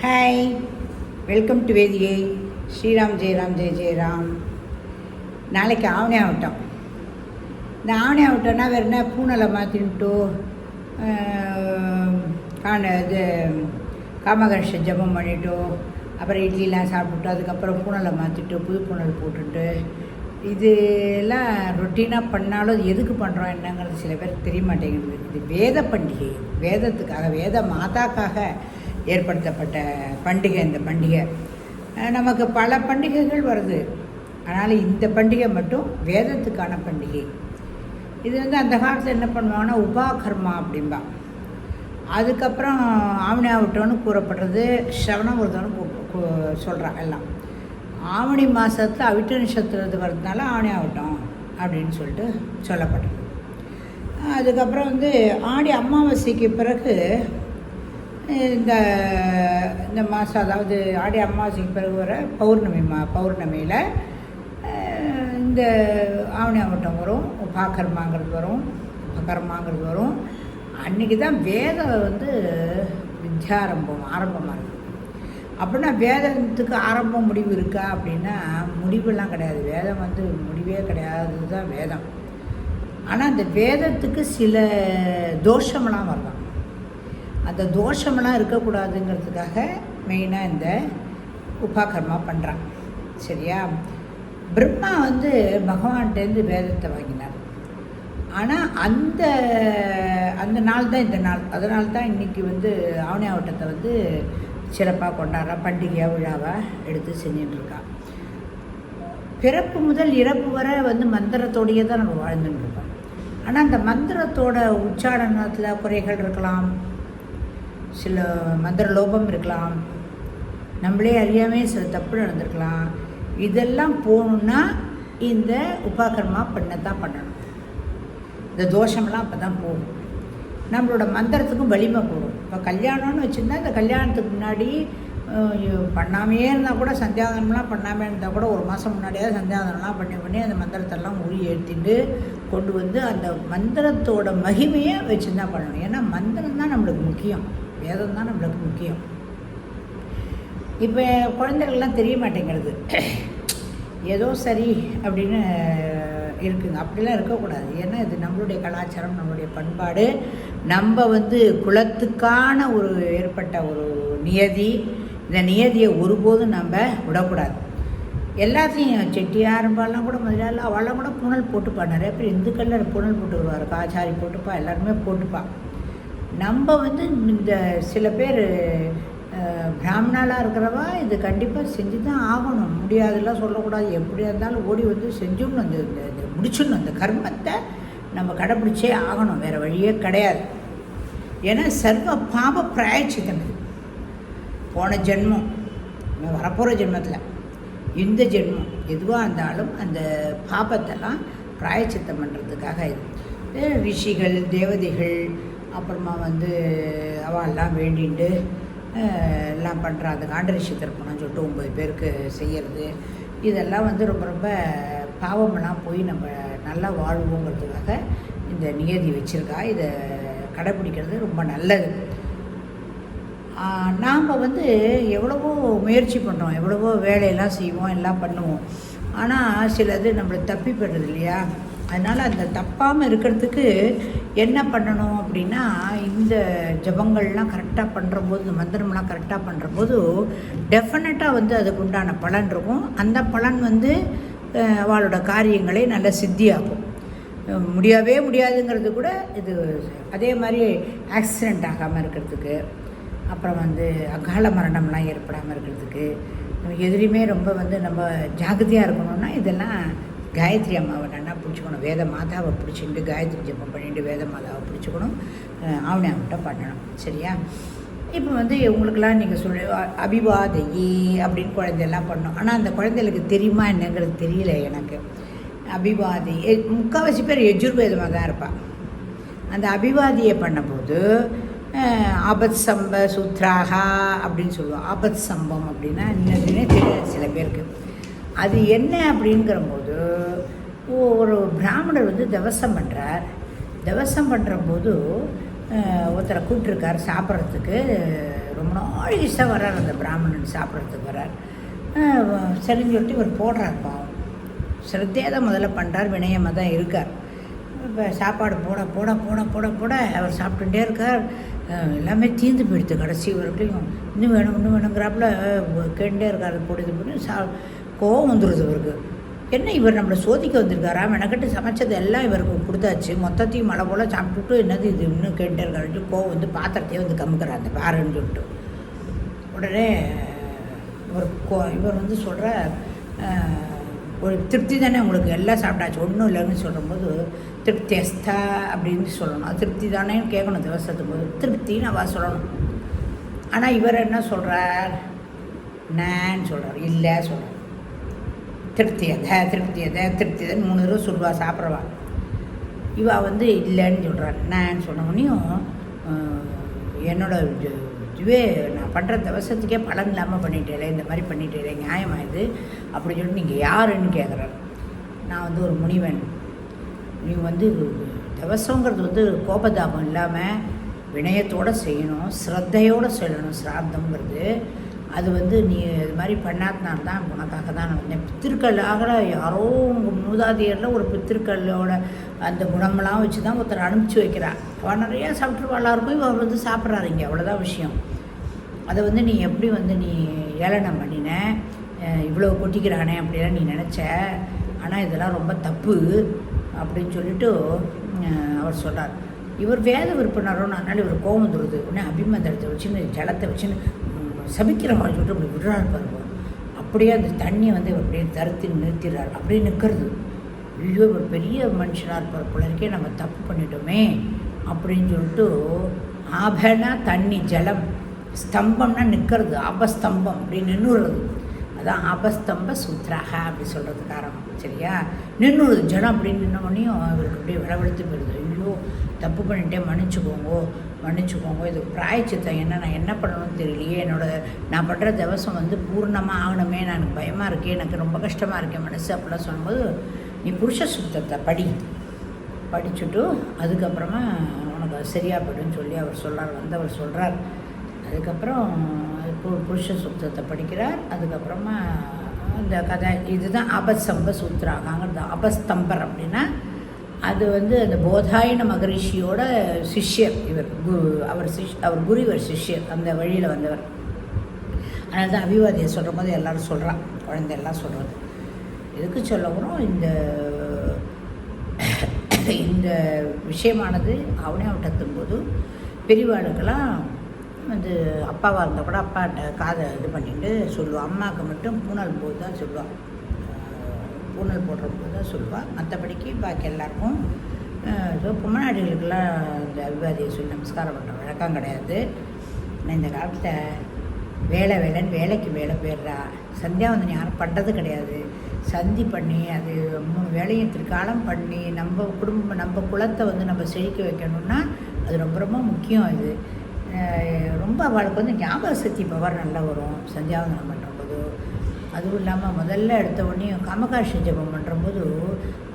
Hi, welcome to வேதியை. ஸ்ரீராம் ஜெயராம் ஜெய ஜெயராம். நாளைக்கு ஆவணி ஆகட்டும். இந்த ஆவணி ஆகட்டோன்னா வேறு என்ன, பூனலை மாற்றின்ட்டு இது காமகர்ஷ ஜபம் பண்ணிவிட்டு அப்புறம் இட்லிலாம் சாப்பிட்டுட்டு அதுக்கப்புறம் பூனலை மாற்றிட்டு புது பூனல் போட்டுட்டு இதெல்லாம் ரொட்டீனாக பண்ணாலும் அது எதுக்கு பண்ணுறோம் என்னங்கிறது சில பேருக்கு தெரிய மாட்டேங்குது. இது வேத பண்டிகை, வேதத்துக்காக, வேத மாதாக்காக ஏற்படுத்தப்பட்ட பண்டிகை. இந்த பண்டிகை நமக்கு பல பண்டிகைகள் வருது, அதனால் இந்த பண்டிகை மட்டும் வேதத்துக்கான பண்டிகை. இது அந்த காலத்தில் என்ன பண்ணுவாங்கன்னா உபாகர்மா அப்படின்பா. அதுக்கப்புறம் ஆவணி ஆகட்டோன்னு கூறப்படுறது, ஸ்ரவணவிரதம்னு சொல்கிறான். எல்லாம் ஆவணி மாதத்தில் அவிட்ட நட்சத்திரத்து வரதுனால ஆவணி ஆகட்டும் அப்படின்னு சொல்லிட்டு சொல்லப்பட்டது. அதுக்கப்புறம் ஆடி அமாவாசைக்கு பிறகு இந்த மாதம், அதாவது ஆடி அமாவாசைக்கு பிறகு வர பௌர்ணமியில் இந்த ஆவணி ஆகட்டம் வரும், உபாகர்மாங்கிறது வரும். அன்றைக்கி தான் வேதம் ஆரம்பமாக இருக்குது. அப்படின்னா வேதத்துக்கு ஆரம்பம் முடிவு இருக்கா அப்படின்னா முடிவெல்லாம் கிடையாது. வேதம் முடிவே கிடையாது தான் வேதம். ஆனால் அந்த வேதத்துக்கு சில தோஷமெல்லாம் வரலாம். அந்த தோஷமெல்லாம் இருக்கக்கூடாதுங்கிறதுக்காக மெயினாக இந்த உபாகர்மா பண்ணுறான். சரியா? பிரம்மா பகவான்கிட்டேருந்து வேதத்தை வாங்கினார். ஆனால் அந்த நாள் தான் இந்த நாள். அதனால தான் இன்றைக்கி ஆவணி ஆவட்டத்தை சிறப்பாக கொண்டாடுறா, பண்டிகையாக விழாவாக எடுத்து செஞ்சிட்ருக்கா. பிறப்பு முதல் இறப்பு வரை மந்திரத்தோடையே தான் நம்ம வாழ்ந்துட்டுருக்கோம். ஆனால் அந்த மந்திரத்தோட உச்சாரணத்தில் குறைகள் இருக்கலாம், சில மந்திர லோபம் இருக்கலாம், நம்மளே அறியாமல் சில தப்பு நடந்திருக்கலாம். இதெல்லாம் போகணுன்னா இந்த உபாகர்மா பண்ணத்தான் பண்ணணும். இந்த தோஷமெல்லாம் அப்போ தான் போகும். நம்மளோட மந்திரத்துக்கும் வலிமை போடும். இப்போ கல்யாணம்னு வச்சுருந்தா இந்த கல்யாணத்துக்கு முன்னாடி பண்ணாமையே இருந்தால் கூட, சந்தியாதனம்லாம் பண்ணாமல் இருந்தால் கூட ஒரு மாதம் முன்னாடியாவது சந்தியாதனம்லாம் பண்ணி அந்த மந்திரத்தெல்லாம் உரி ஏற்றிட்டு கொண்டு அந்த மந்திரத்தோட மகிமையை வச்சுருந்தா பண்ணணும். ஏன்னா மந்திரம் தான் நம்மளுக்கு முக்கியம், வேதம் தான் நம்மளுக்கு முக்கியம். இப்போ குழந்தைகள்லாம் தெரிய மாட்டேங்கிறது, ஏதோ சரி அப்படின்னு இருக்குங்க. அப்படிலாம் இருக்கக்கூடாது. ஏன்னா இது நம்மளுடைய கலாச்சாரம், நம்மளுடைய பண்பாடு, நம்ம குலத்துக்கான ஒரு ஏற்பட்ட ஒரு நியதி. இந்த நியதியை ஒருபோதும் நம்ம விடக்கூடாது. எல்லாத்தையும் செட்டியாரம்பாலாம் கூட முதல்ல அவெல்லாம் கூட புனல் போட்டுப்பா. நிறைய பேர் இந்துக்களில் புனல் போட்டுக்குருவார், காச்சாரி போட்டுப்பா, எல்லாருமே போட்டுப்பா. நம்ம இந்த சில பேர் பிராமணாலாக இருக்கிறவா இது கண்டிப்பாக செஞ்சு தான் ஆகணும். முடியாதுலாம் சொல்லக்கூடாது. எப்படியா இருந்தாலும் ஓடி செஞ்சுடணும். இந்த முடிச்சிடணும். இந்த கர்மத்தை நம்ம கடைப்பிடிச்சே ஆகணும், வேறு வழியே கிடையாது. ஏன்னா சர்வ பாப பிராயச்சித்தம் இது. போன ஜென்மம், வரப்போகிற ஜென்மத்தில், இந்த ஜென்மம் எதுவாக இருந்தாலும் அந்த பாபத்தெல்லாம் பிராயச்சித்தம் பண்ணுறதுக்காக இது ரிஷிகள், தேவதைகள், அப்புறமா அவெல்லாம் வேண்டிட்டு எல்லாம் பண்ணுறாங்க. காண்டரிஷி தர்ப்பணம்னு சொல்லிட்டு 9 பேருக்கு செய்கிறது. இதெல்லாம் ரொம்ப ரொம்ப பாவமெல்லாம் போய் நம்ம நல்லா வாழ்வோங்கிறதுக்காக இந்த நியதி வச்சுருக்கா. இதை கடைப்பிடிக்கிறது ரொம்ப நல்லது. நாம் எவ்வளவோ முயற்சி பண்ணுறோம், எவ்வளவோ வேலையெல்லாம் செய்வோம், எல்லாம் பண்ணுவோம். ஆனால் சிலது நம்மளை தப்பி போய்டுறது இல்லையா? அதனால் அந்த தப்பாமல் இருக்கிறதுக்கு என்ன பண்ணணும் அப்படின்னா, இந்த ஜபங்கள்லாம் கரெக்டாக பண்ணுறபோது, இந்த மந்திரம்லாம் கரெக்டாக பண்ணுறபோது டெஃபினட்டாக அதுக்கு உண்டான பலன் இருக்கும். அந்த பலன் அவளோட காரியங்களை நல்லா சித்தியாகும். முடியவே முடியாதுங்கிறது கூட இது. அதே மாதிரி ஆக்சிடெண்ட் ஆகாமல் இருக்கிறதுக்கு, அப்புறம் அகால மரணம்லாம் ஏற்படாமல் இருக்கிறதுக்கு, எதிரியுமே ரொம்ப நம்ம ஜாகிரதையாக இருக்கணும்னா இதெல்லாம் காயத்ரி அம்மாவை நல்லா பிடிச்சிக்கணும். வேத மாதாவை பிடிச்சிட்டு காயத்ரி ஜபம் பண்ணிட்டு வேத மாதாவை பிடிச்சிக்கணும். ஆவணி ஆகட்டம் பண்ணணும். சரியா? இப்போ உங்களுக்கெல்லாம் நீங்கள் அபிவாதையே அப்படின்னு குழந்தையெல்லாம் பண்ணணும். ஆனால் அந்த குழந்தைகளுக்கு தெரியுமா என்னங்கிறது தெரியல எனக்கு. அபிவாதி முக்கால்வாசி பேர் யஜுர்வேதமாக தான் இருப்பாள். அந்த அபிவாதியை பண்ணும்போது ஆபத் சம்ப சூத்ராகா அப்படின்னு சொல்லுவோம். ஆபத் சம்பம் அப்படின்னா என்னதுன்னே தெரியாது சில பேருக்கு. அது என்ன அப்படிங்கிறபோது, ஒரு பிராமணர் தவசம் பண்ணுறார். தவசம் பண்ணுறபோது ஒருத்தரை கூப்பிட்ருக்கார் சாப்பிட்றதுக்கு. ரொம்ப நாள் ஈஸாக வர்றார் அந்த பிராமணன் சாப்பிட்றதுக்கு வர்றார். சரின்னு சொல்லிட்டு இவர் போடுறார் பாவம். சிரத்தையாக தான் முதல்ல பண்ணுறார், வினயமாக தான் இருக்கார். இப்போ சாப்பாடு போட போட போட போட போட அவர் சாப்பிட்டுட்டே இருக்கார். எல்லாமே தீர்ந்து போயிடுது கடைசி வரைக்கும். இன்னும் வேணுங்கிறாப்புல கேட்டுட்டே இருக்கார். போடுது போட்டு கோவம் வந்துடுது இவருக்கு. என்ன இவர் நம்மளை சோதிக்க வந்திருக்காரா? மெனக்கட்டு சமைச்சது எல்லாம் இவருக்கு கொடுத்தாச்சு, மொத்தத்தையும் மழை போல் சாப்பிட்டுட்டு என்னது இது இன்னும் கேட்டுட்டே இருக்காரு. கோவம் வந்து பாத்திரத்தையே வந்து கமுக்கிறார் அந்த பாருன்னு சொல்லிட்டு. உடனே இவர் வந்து சொல்கிற ஒரு திருப்தி தானே உங்களுக்கு, எல்லாம் சாப்பிட்டாச்சு ஒன்றும் இல்லைன்னு சொல்லும்போது திருப்தியஸ்தா அப்படின்னு சொல்லணும். அது திருப்தி தானேன்னு கேட்கணும் திவசத்துக்கு போது, திருப்தின்னு அவள் சொல்லணும். ஆனால் இவர் என்ன சொல்கிறார்? நான் சொல்கிறார், இல்லை சொல்கிறார். திருப்தி திருப்தியதான் 3 தடவை சொல்லுவா சாப்பிட்றவா. இவா வந்து இல்லைன்னு சொல்கிறார். நான் சொன்னவனையும் என்னோட இதுவே நான் பண்ணுற தவசத்துக்கே பலன் இல்லாமல் பண்ணிட்டேன், இந்த மாதிரி பண்ணிட்டேன், நியாயமாக இது அப்படி சொல்லிட்டு நீங்கள் யாருன்னு கேட்குறாரு. நான் வந்து ஒரு முனிவன். நீங்கள் வந்து தவசங்கிறது வந்து கோபதாபம் இல்லாமல் வினயத்தோடு செய்யணும், ஸ்ரத்தையோடு செய்யணும். சிராத்தங்கிறது அது வந்து நீ இது மாதிரி பண்ணாதனால்தான் உனக்காக தான் நான் வந்தேன். பித்திருக்கல்லாக யாரோ உங்கள் மூதாதையரில் ஒரு பித்திருக்கல்லோட அந்த குணமெல்லாம் வச்சு தான் ஒருத்தர் அனுப்பிச்சி வைக்கிறார். அவள் நிறையா சாப்பிட்ருவாளா இருக்கும், இவள் வந்து சாப்பிட்றாரு. இங்கே அவ்வளோதான் விஷயம். அதை வந்து நீ எப்படி வந்து நீ ஏளனம் பண்ணின, இவ்வளோ கொட்டிக்கிறானே அப்படிலாம் நீ நினச்ச. ஆனால் இதெல்லாம் ரொம்ப தப்பு அப்படின்னு சொல்லிட்டு அவர் சொல்கிறார். இவர் வேத விற்பனாரோன்னு அதனால் இவர் கோபம் வந்துடுது. உடனே அபிமந்திரத்தை வச்சுன்னு ஜலத்தை வச்சுன்னு சபிக்கிற மாதிரி சொல்லிட்டு அப்படி விடுறாரு பாருங்க. அப்படியே அந்த தண்ணியை வந்து அப்படியே தருத்தி நிறுத்திடுறார். அப்படியே நிற்கிறது. ஐயோ ஒரு பெரிய மனுஷனாக இருப்பார் போல இருக்கே, நம்ம தப்பு பண்ணிட்டோமே அப்படின்னு சொல்லிட்டு ஆபனா தண்ணி ஜலம் ஸ்தம்பம்னா நிற்கிறது, ஆபஸ்தம்பம் அப்படி நின்றுறது. அதான் ஆபஸ்தம்ப சூத்ராக அப்படி சொல்கிறது காரணம். சரியா? நின்றுறது ஜலம் அப்படின்னு நின்னவனையும் அவருக்கு அப்படியே விளவெடுத்து போயிடுது. ஐயோ தப்பு பண்ணிட்டேன், மன்னிச்சுக்கோங்க, இது பிராயச்சித்தம் என்ன, நான் என்ன பண்ணணும்னு தெரியலையே, நான் பண்ணுற திவசம் வந்து பூர்ணமாக ஆகணுமே, எனக்கு பயமாக இருக்கே, எனக்கு ரொம்ப கஷ்டமாக இருக்கேன் மனசு அப்படிலாம் சொல்லும்போது நீ புருஷ சுத்தத்தை படிச்சுட்டு அதுக்கப்புறமா உனக்கு அது சரியாக போய்டுன்னு சொல்லி அவர் வந்தவர் சொல்கிறார். அதுக்கப்புறம் புருஷ சுத்தத்தை படிக்கிறார். அதுக்கப்புறமா இந்த கதை இதுதான் ஆபஸ்தம்ப சூத்திராகாங்கிறது. ஆபஸ்தம்பர் அப்படின்னா அது வந்து அந்த போதாயன மகரிஷியோட சிஷ்யர் இவர். அவர் குருவர் சிஷ்யர், அந்த வழியில் வந்தவர். அதனால தான் அபிவாதியை சொல்கிற போது எல்லோரும் சொல்கிறான், குழந்தையெல்லாம் சொல்கிறது. எதுக்கு சொல்லவும் இந்த விஷயமானது அவனியாவட்டத்தும் போது பெரியவாளுக்கெல்லாம் வந்து அப்பாவாக இருந்தால் கூட அப்பாட்ட காதை இது பண்ணிட்டு சொல்லுவாள். அம்மாவுக்கு மட்டும் பூனல் போது தான் சொல்லுவாள், பூனல் போடுற போது தான் சொல்லுவாள். மற்றபடிக்கு பாக்கி எல்லாருக்கும் பொம்மநாடிகளுக்கெல்லாம் இந்த அபிவாதியை சொல்லி நமஸ்காரம் பண்ணுற வழக்கம் கிடையாது. நான் இந்த காலத்தில் வேலைன்னு வேலைக்கு வேலை போயிடுறா. சந்தியாவந்தனம் யாரும் பண்ணுறது கிடையாது. சந்தி பண்ணி அது 3 வேலையும் திருக்காலம் பண்ணி நம்ம குலத்தை வந்து நம்ம செழிக்க வைக்கணும்னா அது ரொம்ப ரொம்ப முக்கியம். இது ரொம்ப அவளுக்கு வந்து ஞாபக சக்தி பவர் நல்லா வரும் சந்தியாவந்தனம் பண்ணுறம்போது. அதுவும் இல்லாமல் முதல்ல எடுத்த உடனே காமகாட்சி ஜபம் பண்ணுறம்போது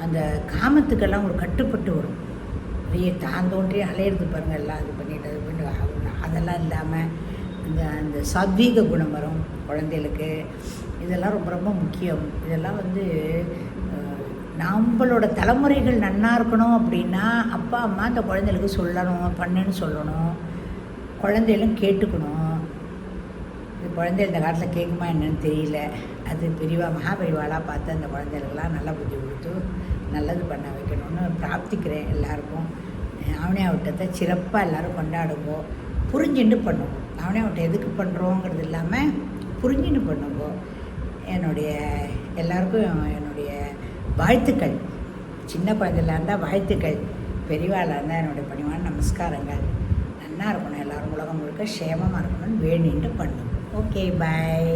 அந்த காமத்துக்கெல்லாம் ஒரு கட்டுப்பட்டு வரும். அப்படியே தாந்தோன்றி அலையிறது பாருங்கள், எல்லாம் இது பண்ணிட்டு அது பண்ணி அதெல்லாம் இல்லாமல் அந்த சாத்வீக குணம் வரும் குழந்தைகளுக்கு. இதெல்லாம் ரொம்ப ரொம்ப முக்கியம். இதெல்லாம் வந்து நம்மளோட தலைமுறைகள் நன்னா இருக்கணும் அப்படின்னா அப்பா அம்மா அந்த குழந்தைகளுக்கு சொல்லணும், பண்ணுன்னு சொல்லணும். குழந்தைகளும் கேட்டுக்கணும். இது குழந்தை இந்த காலத்தில் கேட்குமா என்னன்னு தெரியல. அது மகாபெரிவாளாக பார்த்து அந்த குழந்தைகளுக்கெல்லாம் நல்ல புத்தி கொடுத்து நல்லது பண்ண வைக்கணும்னு பிரார்த்திக்கிறேன். எல்லாருக்கும் அவனியாவட்டத்தை சிறப்பாக எல்லோரும் கொண்டாடுங்கோ, புரிஞ்சுட்டு பண்ணுவோம். அவனியாவட்டம் எதுக்கு பண்ணுறோங்கிறது இல்லாமல் புரிஞ்சுன்னு பண்ணுங்கோ. எல்லாருக்கும் என்னுடைய வாழ்த்துக்கள். சின்ன குழந்தையில இருந்தால் வாழ்த்துக்கள், பெரியவாளாக இருந்தால் என்னுடைய பணிவான நமஸ்காரங்கள். நல்லா இருக்கணும், எல்லோரும் உலகம் முழுக்க க்ஷேமமாக இருக்கணும்னு வேண்டிட்டு பண்ணுவோம். ஓகே, பாய்.